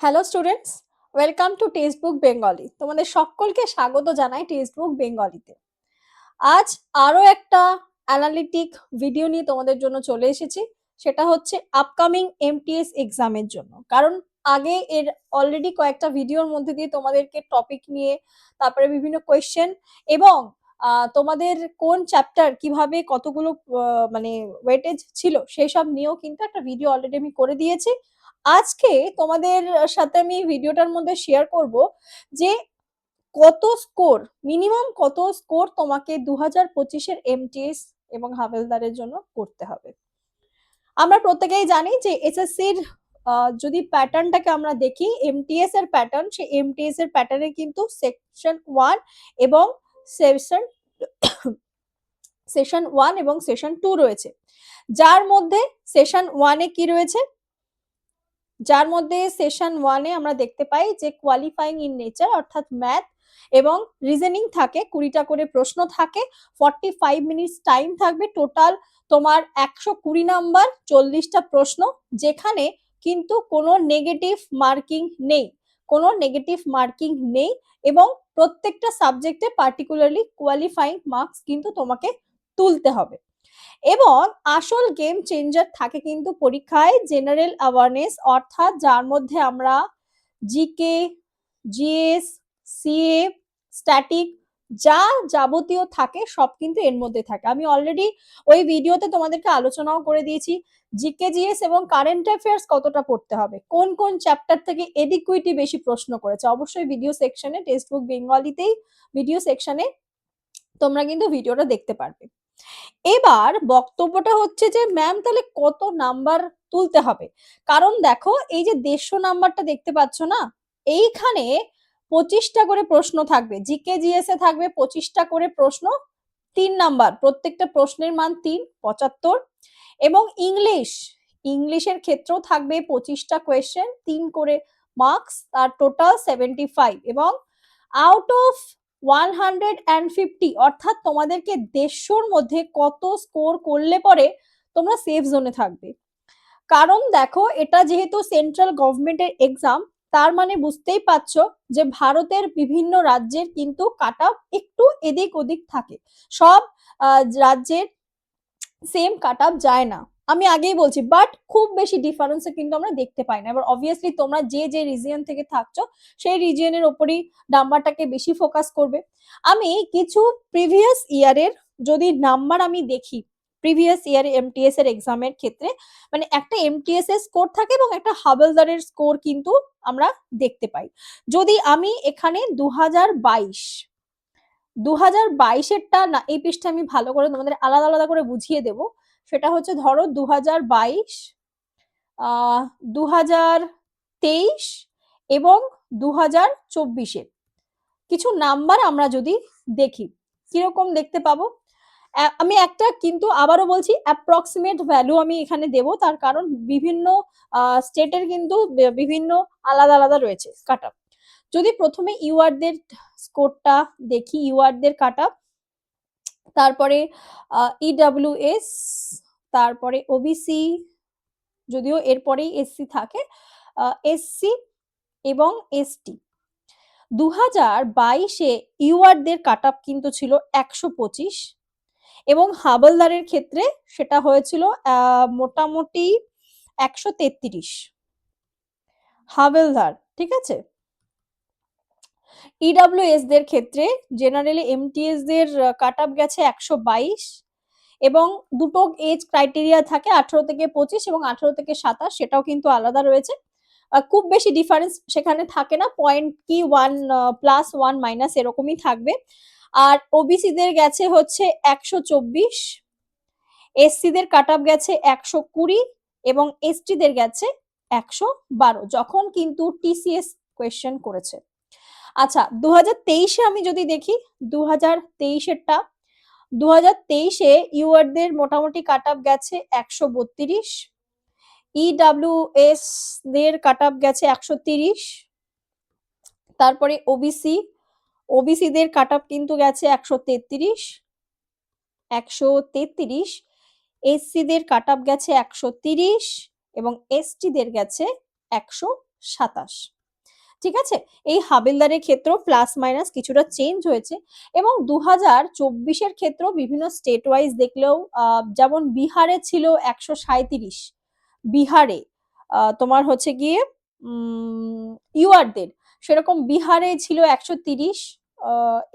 Hello students, welcome to text book Bengali. তোমাদের সকলকে স্বাগত জানাই টেক্সট বুক বেঙ্গলিতে। আজ আরো একটা অ্যানালিটিক ভিডিও নিয়ে তোমাদের জন্য চলে এসেছি। সেটা হচ্ছে আপকামিং এমটিএস এক্সামের জন্য। কারণ আগে এর অলরেডি কয়েকটা ভিডিওর মধ্যে দিয়ে তোমাদেরকে টপিক নিয়ে, তারপরে বিভিন্ন কোয়েশ্চেন এবং তোমাদের কোন চ্যাপ্টার কিভাবে কতগুলো মানে ওয়েটেজ ছিল সেই সব নিয়েও কিন্তু একটা ভিডিও অলরেডি আমি করে দিয়েছি। আজকে তোমাদের সাথে আমি ভিডিওটার মধ্যে শেয়ার করব যে কত স্কোর, মিনিমাম কত স্কোর তোমাকে 2025-এর এমটিএস এবং হাভেলদারের জন্য করতে হবে। আমরা প্রত্যেকেই জানি যে এসএসসির যদি প্যাটার্নটাকে আমরা দেখি, এমটিএস এর প্যাটার্ন, সেই এমটিএস এর প্যাটার্নে কিন্তু সেকশন 1 এবং সেশন সেশন 1 এবং সেশন 2 রয়েছে। যার মধ্যে সেশন 1-এ কি রয়েছে, যার মধ্যে সেশন 1-এ আমরা দেখতে পাই যে কোয়ালিফাইং ইন নেচার অর্থাৎ ম্যাথ এবং রিজনিং থাকে, 20টা করে প্রশ্ন থাকে, 45 মিনিটস টাইম থাকবে, টোটাল তোমার 120 নাম্বার, 40টা প্রশ্ন, যেখানে কিন্তু কোনো নেগেটিভ মার্কিং নেই, কোনো নেগেটিভ মার্কিং নেই এবং প্রত্যেকটা সাবজেক্টে পার্টিকুলারলি কোয়ালিফাইং মার্কস কিন্তু তোমাকে তুলতে হবে। এবং আসল গেম চেঞ্জার থাকে কিন্তু পরীক্ষায় জেনারেল অ্যাওয়ারনেস, অর্থাৎ যার মধ্যে আমরা জিকে, জিএস, সিএ, স্ট্যাটিক যা যাবতীয় থাকে সব কিন্তু এর মধ্যে থাকে। আমি অলরেডি ওই ভিডিওতে তোমাদেরকে আলোচনাও করে দিয়েছি জিকে, জিএস এবং কারেন্ট অ্যাফেয়ার্স কতটা পড়তে হবে, কোন কোন চ্যাপ্টার থেকে এডিকুইটি বেশি প্রশ্ন করেছে। অবশ্যই ভিডিও সেকশনে, টেক্সট বুক বেঙ্গলিতেই ভিডিও সেকশনে তোমরা কিন্তু ভিডিওটা দেখতে পারবে। এবার বক্তব্যটা হচ্ছে যে ম্যাম তাহলে কত নাম্বার তুলতে হবে। কারণ দেখো, এই যে 150 নাম্বারটা দেখতে পাচ্ছ না, এইখানে 25টা করে প্রশ্ন থাকবে, জিকে জিএস এ থাকবে 25টা করে প্রশ্ন, 3 নাম্বার, প্রত্যেকটা প্রশ্নের মান 3, 75। এবং ইংলিশের ক্ষেত্রেও থাকবে 25টা কোয়েশ্চেন, 3 করে মার্কস, তার টোটাল 75। এবং আউট অফ 150 অর্থাৎ তোমাদেরকে 150-র মধ্যে কত স্কোর করলে পরে তোমরা সেফ জোনে থাকবে। কারণ দেখো, এটা যেহেতু সেন্ট্রাল গভর্নমেন্টের এক্সাম, তার মানে বুঝতেই পারছো যে ভারতের বিভিন্ন রাজ্যের কিন্তু কাট অফ একটু এদিক ওদিক থাকে, সব রাজ্যের সেম কাট অফ যায় না, আমি আগেই বলছি, বাট খুব বেশি ডিফারেন্স কিন্তু আমরা দেখতে পাই না। এবার অবভিয়াসলি তোমরা যে যে রিজিয়ন থেকে থাকছো সেই রিজিয়নের ওপরই নাম্বারটাকে বেশি ফোকাস করবে। আমি কিছু প্রিভিয়াস ইয়ারের যদি নাম্বার আমি দেখি, প্রিভিয়াস ইয়ার এমটিএস এর এক্সামের ক্ষেত্রে, মানে একটা এমটিএস এর স্কোর থাকে এবং একটা হাভেলদারের স্কোর কিন্তু আমরা দেখতে পাই। যদি আমি এখানে 2022-এরটা না, এই পৃষ্ঠা আমি ভালো করে তোমাদের আলাদা আলাদা করে বুঝিয়ে দেব। সেটা হচ্ছে ধরো 2022, 2023 এবং 2024-এর কিছু নাম্বার আমরা যদি দেখি, কিরকম দেখতে পাবো। আমি একটা কিন্তু আবারও বলছি অ্যাপ্রক্সিমেট ভ্যালু আমি এখানে দেব, তার কারণ বিভিন্ন স্টেটের কিন্তু বিভিন্ন আলাদা আলাদা রয়েছে কাট অফ। যদি প্রথমে ইউআরদের স্কোরটা দেখি, ইউআরদের কাট অফ, তারপরে ইডব্লিউএস, তারপরে ওবিসি, যদিও এরপরেই এসসি থাকে, এসসি এবং এসটি। 2022-এ ইউআরদের কাট অফ কিন্তু ছিল 125 এবং হাবলদারের ক্ষেত্রে সেটা হয়েছিল মোটামুটি 133 হাভেলদার, ঠিক আছে। ইডব্লিউএস দের ক্ষেত্রে জেনারেলি এমটিএস দের কাট অফ গেছে 122 এবং দুটো এজ ক্রাইটেরিয়া থাকে, 18 থেকে 25 এবং 18 থেকে 27, সেটাও কিন্তু আলাদা রয়েছে। খুব বেশি ডিফারেন্স সেখানে থাকে না, পয়েন্ট কি 1 প্লাস 1 মাইনাস এরকমই থাকবে। আর ওবিসি দের গেছে হচ্ছে 124, এসসি দের কাট অফ গেছে 120 এবং এসটি দের গেছে 112, যখন কিন্তু টিসিএস কোয়েশ্চেন করেছে। আচ্ছা, 2023-এ আমি যদি দেখি, 2023-এরটা, 2023-এ ইউআরদের মোটামুটি কাট অফ গেছে 132, ইডব্লিউএস দের কাট অফ গেছে 130, তারপরে ওবিসি দের কাট অফ কিন্তু গেছে 133, এসসি দের কাট অফ গেছে 130 এবং এসটি দের গেছে 100 27। ঠিক আছে, এই হাবিলদারের ক্ষেত্রেও প্লাস মাইনাস কিছুটা চেঞ্জ হয়েছে এবং 2024-এর ক্ষেত্রেও বিভিন্ন স্টেট ওয়াইজ দেখলেও যেমন বিহারে ছিল 137, বিহারে তোমার হচ্ছে গিয়ে ইউআরদের, সেরকম বিহারে ছিল 130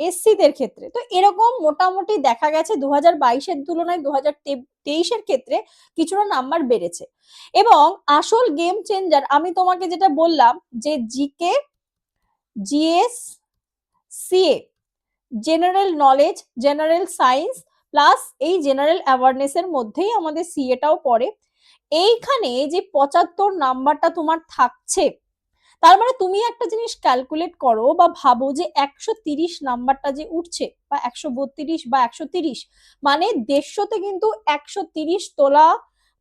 এসসিদের ক্ষেত্রে। তো এরকম মোটামুটি দেখা গেছে 2022-এর তুলনায় 2023-এর ক্ষেত্রে কিছুটা নাম্বার বেড়েছে। এবং আসল গেম চেঞ্জার আমি তোমাকে যেটা বললাম যে GK, GS, CA, general knowledge, general science plus এই জেনারেল অ্যাওয়ারনেস এর মধ্যেই আমাদের সিএটাও পড়ে। এইখানে যে 75 নাম্বারটা তোমার থাকছে, তার মানে তুমি একটা জিনিস ক্যালকুলেট করো বা ভাবো যে 130 নাম্বারটা যে উঠছে বা 132 বা 130, মানে 150-তে কিন্তু 130 তোলা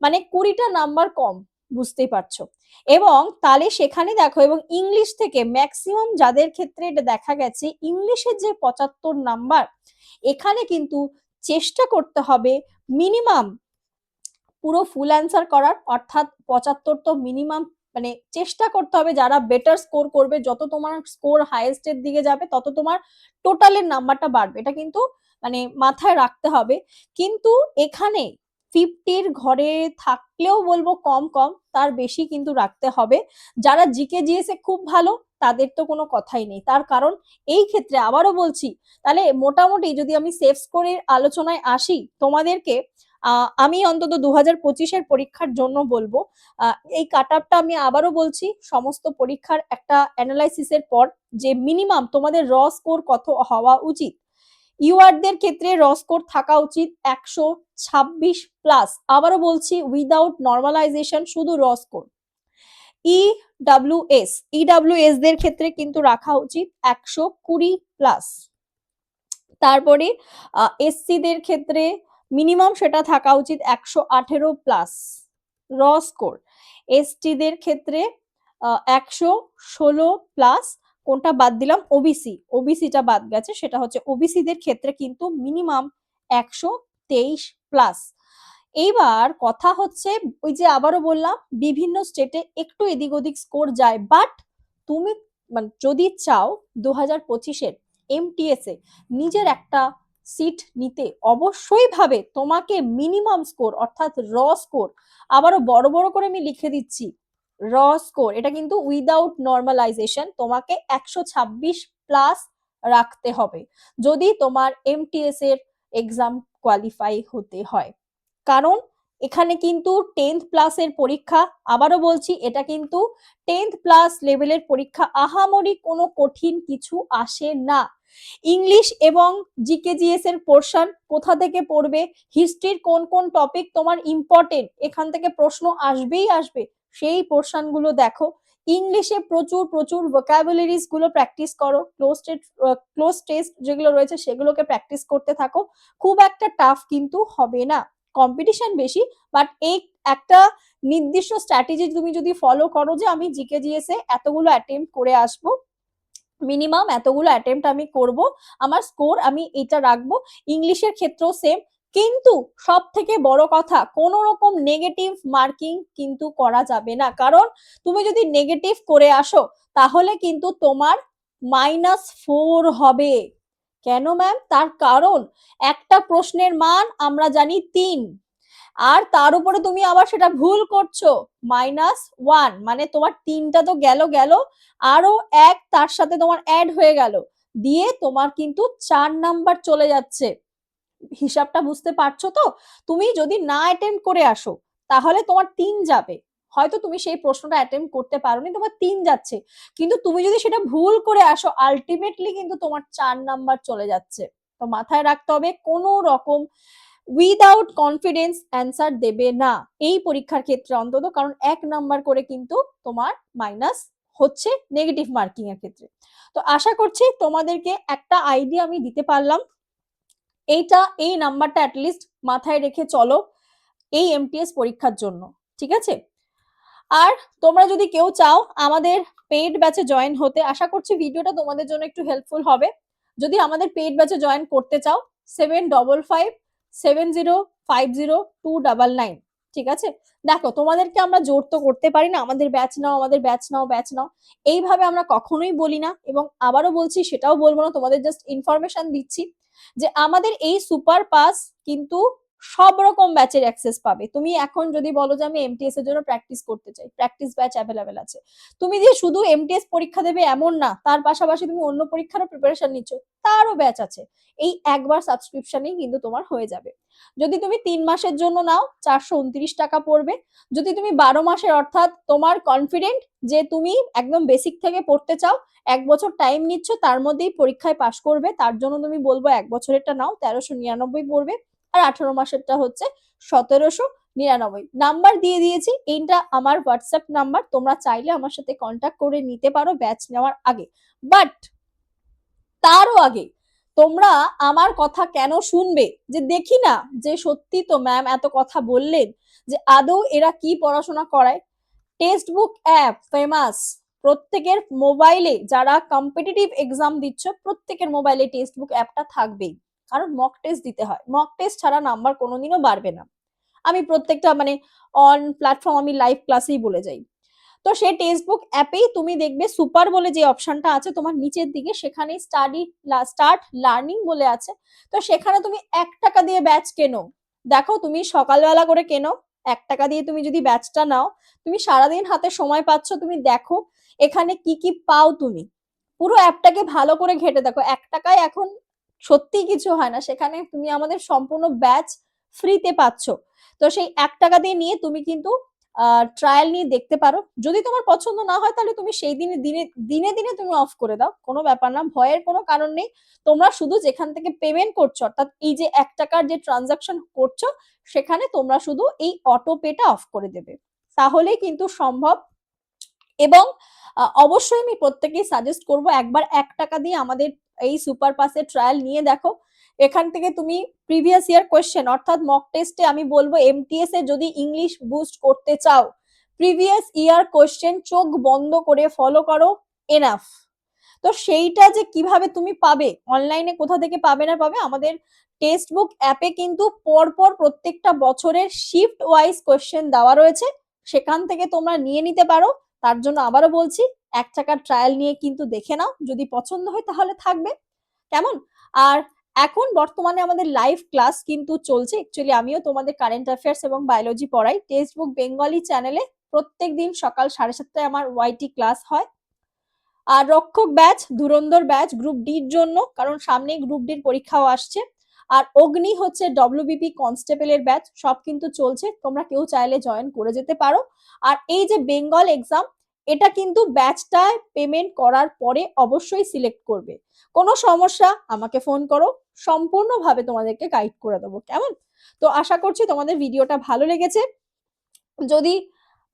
মানে 20টা নাম্বার কম, বুঝতেই পারছো। এবং তাহলে সেখানে দেখো, এবং ইংলিশ থেকে ম্যাক্সিমাম যাদের ক্ষেত্রে এটা দেখা গেছে ইংলিশের যে 75 নাম্বার, এখানে কিন্তু চেষ্টা করতে হবে মিনিমাম পুরো ফুল অ্যান্সার করার, অর্থাৎ 75 তো মিনিমাম, মানে চেষ্টা করতে হবে যারা বেটার স্কোর করবে, যত তোমার স্কোর হাইয়েস্ট এর দিকে যাবে তত তোমার টোটালের নাম্বারটা বাড়বে, এটা কিন্তু মানে মাথায় রাখতে হবে। কিন্তু এখানে 50-র ঘরে থাকলেও বলবো কম কম, তার বেশি কিন্তু রাখতে হবে। যারা জিকে জিএস এ খুব ভালো তাদের তো কোনো কথাই নেই, তার কারণ এই ক্ষেত্রে আবারও বলছি, তাহলে মোটামুটি যদি আমি সেফ স্কোরের আলোচনায় আসি তোমাদেরকে, আমি অন্তত 2025-এর পরীক্ষার জন্য বলবো, এই কাট আপটা আমি আবারও বলছি সমস্ত পরীক্ষার একটা অ্যানালাইসিসের পর, যে মিনিমাম তোমাদের র স্কোর কত হওয়া উচিত। ইউআরদের ক্ষেত্রে র স্কোর থাকা উচিত 126 প্লাস, আবারও বলছি উইদাউট নর্মালাইজেশন, শুধু র স্কোর। ইডব্লিউএস দের ক্ষেত্রে কিন্তু রাখা উচিত 120 প্লাস। তারপরে এসসি দের ক্ষেত্রে মিনিমাম সেটা থাকা উচিত 118 প্লাস র স্কোর। এসটি দের ক্ষেত্রে 116 প্লাস। কোনটা বাদ দিলাম? ওবিসিটা বাদ গেছে, সেটা হচ্ছে ওবিসি দের ক্ষেত্রে কিন্তু মিনিমাম 123 প্লাস। এইবার কথা হচ্ছে ওই যে আবারও বললাম বিভিন্ন স্টেটে একটু এদিক ওদিক স্কোর যায়, বাট তুমি মানে যদি চাও 2025-এর এমটিএস এ নিজের একটা সিট নিতে, অবশ্যই ভাবে তোমাকে মিনিমাম স্কোর অর্থাৎ র স্কোর, আবারও বড় বড় করে আমি লিখে দিচ্ছি, র স্কোর এটা কিন্তু উইদাউট নর্মালাইজেশন তোমাকে 126 প্লাস রাখতে হবে যদি তোমার এমটিএস এর এক্সাম কোয়ালিফাই হতে হয়। কারণ এখানে কিন্তু 10th প্লাসের পরীক্ষা, আবারও বলছি এটা কিন্তু 10th প্লাস লেভেলের পরীক্ষা, আহামরি কোনো কঠিন কিছু আসে না। ইংলিশ এবং জিকেজিএস এর পোর্শন কোথা থেকে পড়বে, হিস্ট্রির কোন কোন টপিক তোমার ইম্পর্টেন্ট, এখান থেকে প্রশ্ন আসবেই আসবে, সেই পোর্শন গুলো দেখো। ইংলিশে প্রচুর প্রচুর ভোকাবুলারিজ গুলো প্র্যাকটিস করো, ক্লোজ টেস্ট যেগুলো রয়েছে সেগুলোকে প্র্যাকটিস করতে থাকো, খুব একটা টাফ কিন্তু হবে না, কম্পিটিশন বেশি, বাট এই একটা নির্দিষ্ট স্ট্র্যাটেজি তুমি যদি ফলো করো যে আমি জিকেজিএস এ এতগুলো অ্যাটেম্প্ট করে আসবো, মিনিমাম এতগুলো অ্যাটেম্প্ট আমি করব, আমার স্কোর আমি এটা রাখবো। ইংলিশের ক্ষেত্রেও সেম, কিন্তু সব থেকে বড় কথা কোনো রকম নেগেটিভ মার্কিং কিন্তু করা যাবে না, কারণ তুমি যদি নেগেটিভ করে আসো তাহলে কিন্তু তোমার -4 হবে। কেন ম্যাম? তার কারণ একটা প্রশ্নের মান আমরা জানি 3, আর তার উপরে তুমি আবার সেটা ভুল করছো, -1, মানে তোমার 3টা তো গেল গেল, আরো 1 তার সাথে তোমার অ্যাড হয়ে গেল, দিয়ে তোমার কিন্তু 4 নাম্বার চলে যাচ্ছে। হিসাবটা বুঝতে পারছো তো? তুমি যদি না অ্যাটেম্প করে আসো তাহলে তোমার 3 যাবে, হয়তো তুমি সেই প্রশ্নটা অ্যাটেম্প করতে পারোনি, তোমার 3 যাচ্ছে, কিন্তু তুমি যদি সেটা ভুল করে আসো আলটিমেটলি কিন্তু তোমার 4 নাম্বার চলে যাচ্ছে। তো মাথায় রাখতে হবে কোনো রকম উইদাউট কনফিডেন্স অ্যান্সার দেবে না এই পরীক্ষার ক্ষেত্রে অন্তত, কারণ 1 নাম্বার করে কিন্তু তোমার মাইনাস হচ্ছে নেগেটিভ মার্কিং এর ক্ষেত্রে। তো আশা করছি তোমাদেরকে একটা আইডিয়া আমি দিতে পারলাম, এই নাম্বারটা অ্যাটলিস্ট মাথায় রেখে চলো এই এমটিএস পরীক্ষার জন্য, ঠিক আছে? আর তোমরা যদি কেউ চাও আমাদের পেইড ব্যাচে জয়েন হতে, আশা করছি ভিডিওটা তোমাদের জন্য একটু হেল্পফুল হবে। যদি আমাদের পেইড ব্যাচে জয়েন করতে চাও 7557050299, ঠিক আছে? দেখো তোমাদেরকে আমরা জোর তো করতে পারি না আমাদের ব্যাচ নাও, আমাদের ব্যাচ নাও, ব্যাচ নাও। এইভাবে আমরা কখনোই বলি না, এবং আবারও বলছি, সেটাও বলবো না, তোমাদের জাস্ট ইনফরমেশন দিচ্ছি যে আমাদের এই সুপার পাস কিন্তু সব রকম ব্যাচের অ্যাক্সেস পাবে। তুমি এখন যদি বলো যে আমি এমটিএস এর জন্য প্র্যাকটিস করতে চাই, প্র্যাকটিস ব্যাচ অ্যাভেলেবেল আছে। তুমি যে শুধু এমটিএস পরীক্ষা দেবে এমন না, তার পাশাপাশি তুমি অন্য পরীক্ষারও প্রিপারেশন নিচ্ছ, তারও ব্যাচ আছে। এই একবার সাবস্ক্রিপশনেই কিন্তু তোমার হয়ে যাবে। যদি তুমি 3 মাসের জন্য নাও 429 টাকা পড়বে। যদি তুমি 12 মাসের, অর্থাৎ তোমার কনফিডেন্ট যে তুমি একদম বেসিক থেকে পড়তে চাও, 1 বছর টাইম নিচ্ছ, তার মধ্যেই পরীক্ষায় পাশ করবে, তার জন্য তুমি বলবো 1 বছরেরটা নাও, 1399 পড়বে। আর 18 মাসেরটা হচ্ছে 1799। নাম্বার দিয়ে দিয়েছি, এইটা আমার হোয়াটসঅ্যাপ নাম্বার, তোমরা চাইলে আমার সাথে কন্ট্যাক্ট করে নিতে পারো ব্যাচ নেওয়ার আগে। বাট তারও আগে তোমরা আমার কথা কেন শুনবে, যে দেখি না যে সত্যি তো ম্যাম এত কথা বললেন, যে আদৌ এরা কি পড়াশোনা করায়। টেক্সট বুক অ্যাপ ফেমাস, প্রত্যেকের মোবাইলে, যারা কম্পিটিটিভ এক্সাম দিচ্ছ প্রত্যেকের মোবাইলে টেক্সট বুক অ্যাপটা থাকবেই, কারণ মক টেস্ট দিতে হয়, মক টেস্ট ছাড়া নাম্বার কোনোদিনও বাড়বে না। আমি প্রত্যেকটা মানে অন প্ল্যাটফর্ম আমি লাইভ ক্লাসেই বলে যাই। তো সেই টেক্সট বুক অ্যাপেই তুমি দেখবে সুপার বলে যে অপশনটা আছে তোমার নিচের দিকে, সেখানে স্টার্ট লার্নিং বলে আছে। তো সেখানে তুমি 1 টাকা দিয়ে ব্যাচ কেনো, দেখো তুমি সকালবেলা করে কেনো, 1 টাকা দিয়ে তুমি যদি ব্যাচটা নাও, তুমি সারাদিন হাতে সময় পাচ্ছ, তুমি দেখো এখানে কি কি পাও, তুমি পুরো অ্যাপটাকে ভালো করে ঘেটে দেখো। 1 টাকায় এখন সত্যি কিছু হয় না, সেখানে তুমি আমাদের সম্পূর্ণ ব্যাচ ফ্রিতে পাচ্ছ। তো সেই 1 টাকা দিয়ে নিয়ে তুমি কিন্তু ট্রায়াল নিয়ে দেখতে পারো। যদি তোমার পছন্দ না হয় তাহলে তুমি সেই দিনে দিনে দিনে দিনে তুমি অফ করে দাও, কোনো ব্যাপার না, ভয়ের কোনো কারণ নেই। তোমরা শুধু যেখান থেকে পেমেন্ট করছো, অর্থাৎ এই যে 1 টাকার যে ট্রানজাকশন করছো, সেখানে তোমরা শুধু এই অটো পেটা অফ করে দেবে, তাহলেই কিন্তু সম্ভব। এবং অবশ্যই আমি প্রত্যেকেই সাজেস্ট করব একবার 1 টাকা দিয়ে আমাদের এই সুপার পাসের ট্রায়াল নিয়ে দেখো। এখান থেকে তুমি প্রিভিয়াস ইয়ার কোয়েশ্চেন, অর্থাৎ মক টেস্টে আমি বলবো এমটিএস এ যদি ইংলিশ বুস্ট করতে চাও, প্রিভিয়াস ইয়ার কোয়েশ্চেন চোখ বন্ধ করে ফলো করো, এনাফ। তো সেইটা যে কিভাবে তুমি পাবে, অনলাইনে কোথা থেকে পাবে না পাবে, আমাদের টেক্সট বুক অ্যাপে কিন্তু পরপর প্রত্যেকটা বছরের শিফট ওয়াইজ কোয়েশ্চেন দেওয়া রয়েছে, সেখান থেকে তোমরা নিয়ে নিতে পারো। তার জন্য আবারও বলছি, 1 টাকার ট্রায়াল নিয়ে কিন্তু দেখে নাও, যদি পছন্দ হয় তাহলে থাকবে, কেমন। আর এখন বর্তমানে আমাদের লাইভ ক্লাস কিন্তু চলছে, অ্যাকচুয়ালি আমিও তোমাদের কারেন্ট অ্যাফেয়ার্স এবং বায়োলজি পড়াই টেক্সট বুক বেঙ্গলি চ্যানেলে। প্রত্যেক দিন সকাল 7:30টায় আমার ওয়াইটি ক্লাস হয়। আর রক্ষক ব্যাচ, ধুরন্ধর ব্যাচ গ্রুপ ডির জন্য, কারণ সামনেই গ্রুপ ডির পরীক্ষাও আসছে। আর অগ্নি হচ্ছে ডব্লিউবিপি কনস্টেবলের ব্যাচ, সব কিন্তু চলছে, তোমরা কেউ চাইলে জয়েন করে যেতে পারো। আর এই যে বেঙ্গল এক্সাম, এটা কিন্তু ব্যাচটায় পেমেন্ট করার পরে অবশ্যই সিলেক্ট করবে। কোনো সমস্যা আমাকে ফোন করো, সম্পূর্ণভাবে তোমাদেরকে গাইড করে দেবো, কেমন। তো আশা করছি তোমাদের ভিডিওটা ভালো লেগেছে। যদি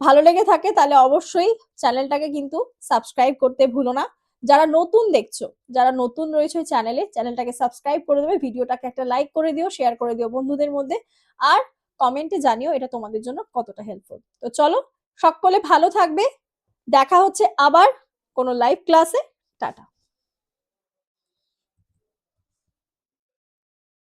ভালো লেগে থাকে তাহলে অবশ্যই চ্যানেলটাকে কিন্তু সাবস্ক্রাইব করতে ভুলো না। যারা নতুন দেখছো, যারা নতুন রয়েছে চ্যানেলে, চ্যানেলটাকে সাবস্ক্রাইব করে দেবে, ভিডিওটাকে একটা লাইক করে দিও, শেয়ার করে দিও বন্ধুদের মধ্যে, আর কমেন্টে জানিও এটা তোমাদের জন্য কতটা হেল্পফুল। তো চলো, সকলে ভালো থাকবে, দেখা হচ্ছে আবার কোনো লাইভ ক্লাসে। টাটা।